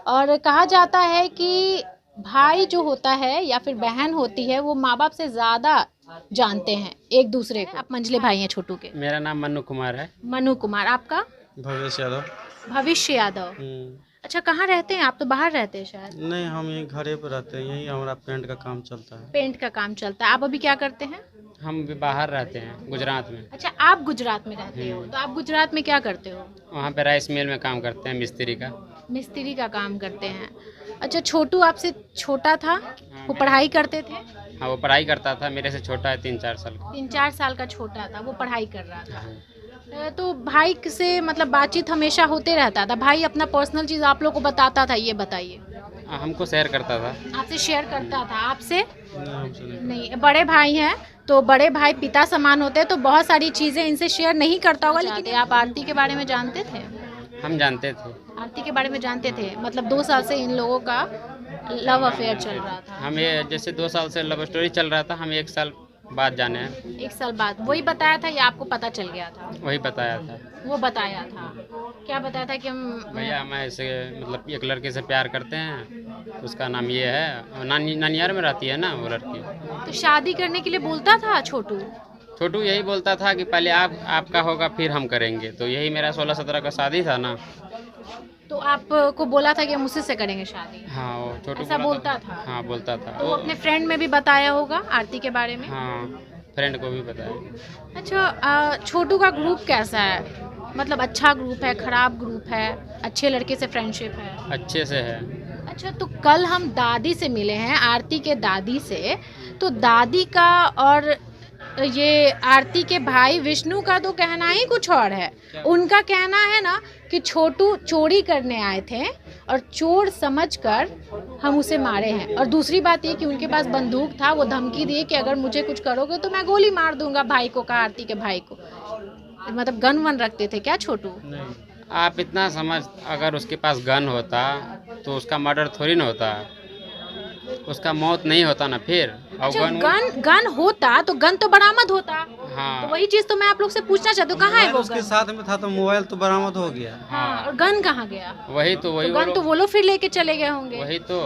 और कहा जाता है कि भाई जो होता है या फिर बहन होती है वो माँ बाप से ज़्यादा जानते हैं एक दूसरे को। आप मंझले भाई हैं छोटू के? मेरा नाम मन्नू कुमार है। मनु कुमार। आपका? भवेश यादव। भविष्य यादव। अच्छा, कहाँ रहते हैं आप? तो बाहर रहते हैं शायद। नहीं, हम यहीं घरे पर रहते हैं, यहीं हमारा पेंट का काम चलता है। पेंट का काम चलता है। आप अभी क्या करते हैं? हम भी बाहर रहते हैं, गुजरात में। अच्छा, आप गुजरात में रहते हो। तो आप गुजरात में क्या करते हो? वहाँ पे राइस मिल में काम करते हैं, मिस्त्री का। मिस्त्री का काम करते हैं। अच्छा, छोटू आपसे छोटा था, वो पढ़ाई करते थे? हाँ, वो पढ़ाई करता था, मेरे से छोटा है 3-4 साल का। 3-4 साल का छोटा था, वो पढ़ाई कर रहा था। तो भाई से मतलब बातचीत हमेशा होते रहता था? भाई अपना पर्सनल चीज़ आप लोग को बताता था? ये बताइए। हमको शेयर करता था। आपसे शेयर करता था? आपसे नहीं, हमसे नहीं। नहीं? बड़े भाई हैं तो बड़े भाई पिता समान होते हैं, तो बहुत सारी चीज़ें इनसे शेयर नहीं करता होगा। लेकिन आप आरती के बारे में जानते थे? हम जानते थे। आरती के बारे में जानते थे। मतलब 2 साल से इन लोगों का लव अफेयर चल रहा था। हमें जैसे 2 साल से लव स्टोरी चल रहा था, हम 1 साल बाद जाने हैं। 1 साल बाद वही बताया था या आपको पता चल गया था? वही बताया था। वो बताया था। क्या बताया था? कि हम भैया हम ऐसे मतलब एक लड़के से प्यार करते हैं, उसका नाम ये है, नानियार में रहती है ना वो लड़की। तो शादी करने के लिए बोलता था छोटू? छोटू यही बोलता था कि पहले आपका होगा फिर हम करेंगे। तो यही मेरा 16-17 का शादी था ना। तो आपको बोला था कि हम उसी से करेंगे शादी? हाँ, वो छोटू ऐसा बोलता था? हाँ, बोलता था। तो वो अपने फ्रेंड में भी बताया होगा आरती के बारे में? हाँ, फ्रेंड को भी बताया। अच्छा, छोटू का ग्रुप कैसा है? मतलब अच्छा ग्रुप है, खराब ग्रुप है, अच्छे लड़के से फ्रेंडशिप है? अच्छे से है। अच्छा, तो कल हम दादी से मिले हैं, आरती के दादी से। तो दादी का और ये आरती के भाई विष्णु का तो कहना ही कुछ और है। उनका कहना है ना कि छोटू चोरी करने आए थे और चोर समझकर हम उसे मारे हैं। और दूसरी बात ये कि उनके पास बंदूक था, वो धमकी दिए कि अगर मुझे कुछ करोगे तो मैं गोली मार दूंगा। भाई को कहा, आरती के भाई को। मतलब गन वन रखते थे क्या छोटू? नहीं, आप इतना समझ, अगर उसके पास गन होता तो उसका मर्डर थोड़ी ना होता, उसका मौत नहीं होता ना फिर। और अच्छा, गन होता तो गन तो बरामद होता। हाँ, तो वही चीज तो मैं आप लोग से पूछना चाहती हूँ, कहाँ है वो उसके गन? साथ में था तो मोबाइल तो बरामद हो गया। हाँ, और गन कहाँ गया? वही तो तो गन तो वो लोग फिर लेके चले गए होंगे। वही तो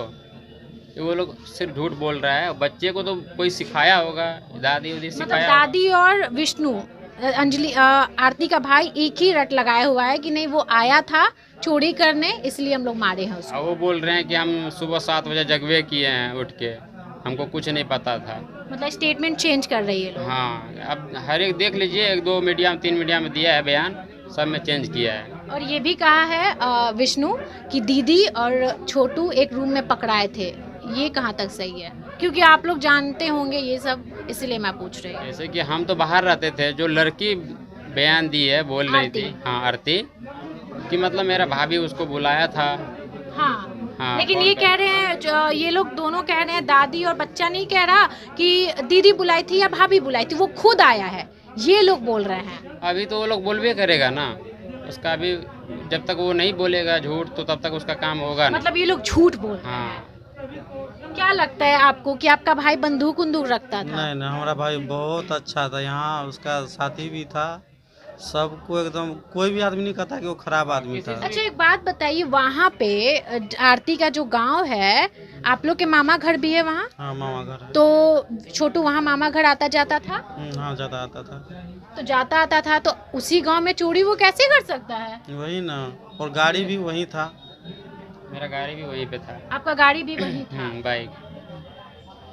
ये वो लोग सिर्फ झूठ बोल रहा है। बच्चे को तो कोई सिखाया होगा, दादी उदी मतलब सिखाया होगा। दादी और विष्णु, अंजलि, आरती का भाई एक ही रट लगाया हुआ है कि नहीं वो आया था चोरी करने, इसलिए हम लोग मारे हैं उसको। और वो बोल रहे हैं कि हम सुबह 7 बजे जगवे किए हैं उठ के, हमको कुछ नहीं पता था। मतलब स्टेटमेंट चेंज कर रही है लोग। हाँ, अब हर एक देख लीजिए, 1-2 मीडिया में 3 मीडिया में दिया है बयान, सब में चेंज किया है। और ये भी कहा है विष्णु कि दीदी और छोटू एक रूम में पकड़ाए थे। ये कहाँ तक सही है? क्योंकि आप लोग जानते होंगे ये सब, इसलिए मैं पूछ रही हूँ। जैसे कि हम तो बाहर रहते थे, जो लड़की बयान दी है, बोल रही आरती। थी, हाँ आरती, कि मतलब मेरा भाभी उसको बुलाया था। हाँ, हाँ, लेकिन कॉल ये कर- कह रहे हैं, ये लोग दोनों कह रहे हैं, दादी और बच्चा नहीं कह रहा कि दीदी बुलाई थी या भाभी बुलाई थी, वो खुद आया है, ये लोग बोल रहे हैं। अभी तो वो लोग बोलबे करेगा ना, उसका अभी जब तक वो नहीं बोलेगा झूठ तो तब तक उसका काम होगा नहीं। मतलब ये लोग झूठ बोल रहे हैं। हाँ, क्या लगता है आपको कि आपका भाई बंदूक उंदूक रखता था? नहीं नहीं, हमारा भाई बहुत अच्छा था। यहाँ उसका साथी भी था, सबको एकदम, कोई भी आदमी नहीं कहता कि वो खराब आदमी था। अच्छा, एक बात बताइए, वहाँ पे आरती का जो गांव है, आप लोग के मामा घर भी है वहाँ? हाँ, मामा घर है। तो छोटू वहाँ मामा घर आता जाता था? हाँ, ज़्यादा आता था। तो जाता आता था, तो उसी गांव में चोरी वो कैसे कर सकता है? वही ना, और गाड़ी भी वही था। मेरा गाड़ी भी वहीं पे था। आपका गाड़ी भी वहीं था? बाइक।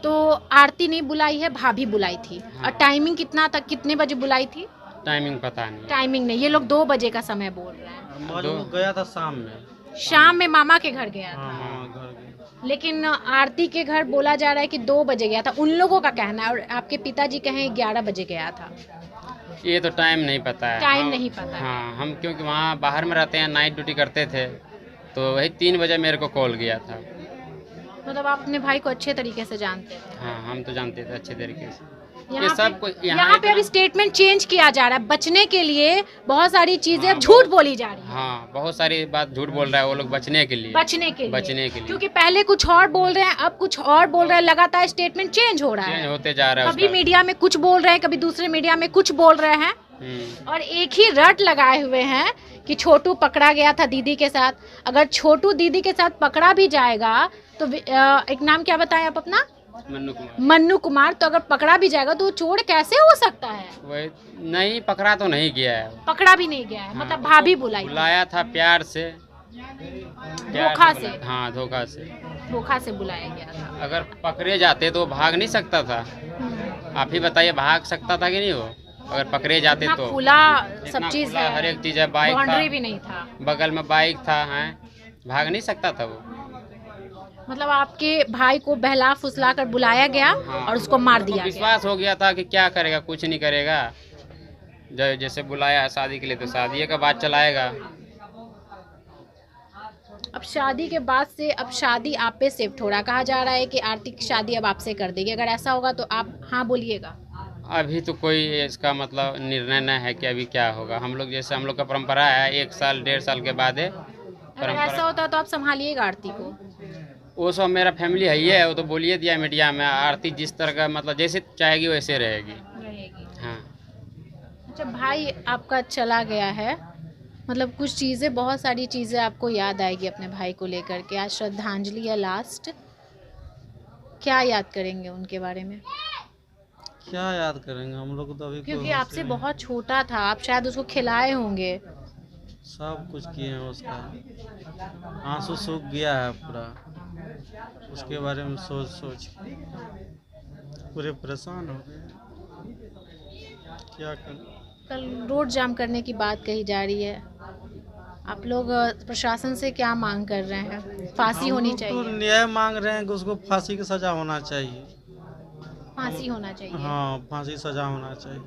तो आरती नहीं बुलाई है, भाभी बुलाई थी। हाँ। और टाइमिंग कितना तक, कितने बजे बुलाई थी? टाइमिंग पता नहीं। टाइमिंग नहीं, ये लोग 2 बजे का समय बोल रहे हैं। और वो गया था शाम में। शाम में मामा के घर गया हाँ, था। मामा घर गया। लेकिन आरती के घर बोला जा रहा है कि 2 बजे गया था, उन लोगों का कहना है। और आपके पिताजी कहें 11 बजे गया था। ये तो टाइम नहीं पता है। टाइम नहीं पता है। हाँ, हम क्योंकि वहाँ बाहर में रहते हैं, नाइट ड्यूटी करते थे, तो वही 3 बजे मेरे को कॉल किया था। मतलब आप अपने भाई को अच्छे तरीके से जानते थे? हाँ, हम तो जानते थे अच्छे तरीके से। ये सब कुछ यहाँ पे अभी स्टेटमेंट चेंज किया जा रहा है बचने के लिए, बहुत सारी चीजें अब झूठ बोली जा रही है। हाँ, बहुत सारी बात झूठ बोल रहा है वो लोग बचने के लिए। बचने के लिए क्योंकि पहले कुछ और बोल रहे हैं, अब कुछ और बोल रहे हैं, लगातार स्टेटमेंट चेंज हो रहा चेंज है, होते जा रहा है कभी उसका। मीडिया में कुछ बोल रहे हैं, कभी दूसरे मीडिया में कुछ बोल रहे हैं, और एक ही रट लगाए हुए हैं कि छोटू पकड़ा गया था दीदी के साथ। अगर छोटू दीदी के साथ पकड़ा भी जाएगा तो एक नाम क्या बताएं आप अपना? मन्नू कुमार। तो अगर पकड़ा भी जाएगा तो वो चोर कैसे हो सकता है? वही नहीं, पकड़ा तो नहीं गया है, पकड़ा भी नहीं गया है। हाँ, मतलब भाभी बुलाया था प्यार से, धोखा से। हाँ, धोखा से बुलाया गया था। अगर पकड़े जाते तो भाग नहीं सकता था। आप ही बताइए, भाग सकता था कि नहीं वो? अगर पकड़े जाते तो खुला सब चीज है, हर एक चीज है, बाइक बाउंड्री भी नहीं था, बगल में बाइक था, है, भाग नहीं सकता था वो। मतलब आपके भाई को बहला फुसला कर बुलाया गया, हाँ, और उसको मार दिया गया। विश्वास हो गया था कि क्या करेगा, कुछ नहीं करेगा। जैसे बुलाया शादी के लिए तो शादी का बात चलाएगा। अब शादी के बाद से अब शादी आप पे शिफ्ट हो रहा, कहा जा रहा है कि आरती की शादी अब आपसे कर देगी। अगर ऐसा होगा तो आप हाँ बोलिएगा? अभी तो कोई इसका मतलब निर्णय नहीं है कि अभी क्या होगा। हम लोग का परंपरा है 1 साल 1.5 साल के बाद अगर ऐसा होता तो आप संभालिएगा आरती को? वो सब मेरा फैमिली है ही है, वो तो बोलिए दिया मीडिया में। आरती जिस तरह का मतलब जैसे चाहेगी वैसे रहेगी। हाँ। अच्छा, भाई आपका चला गया है, मतलब कुछ चीज़ें, बहुत सारी चीज़ें आपको याद आएगी अपने भाई को लेकर के। आज श्रद्धांजलि है लास्ट, क्या याद करेंगे उनके बारे में? क्या याद करेंगे हम लोग तो अभी, क्योंकि आपसे बहुत छोटा था, आप शायद उसको खिलाए होंगे। सब कुछ किए हैं, उसका आंसू सूख गया है पूरा, उसके बारे में सोच सोच पूरे परेशान हो गए। क्या करें? कल रोड जाम करने की बात कही जा रही है, आप लोग प्रशासन से क्या मांग कर रहे हैं? फांसी होनी हम लोग चाहिए? तो न्याय मांग रहे हैं कि उसको फांसी की सजा होना चाहिए। फांसी होना चाहिए। हाँ, फांसी सजा होना चाहिए।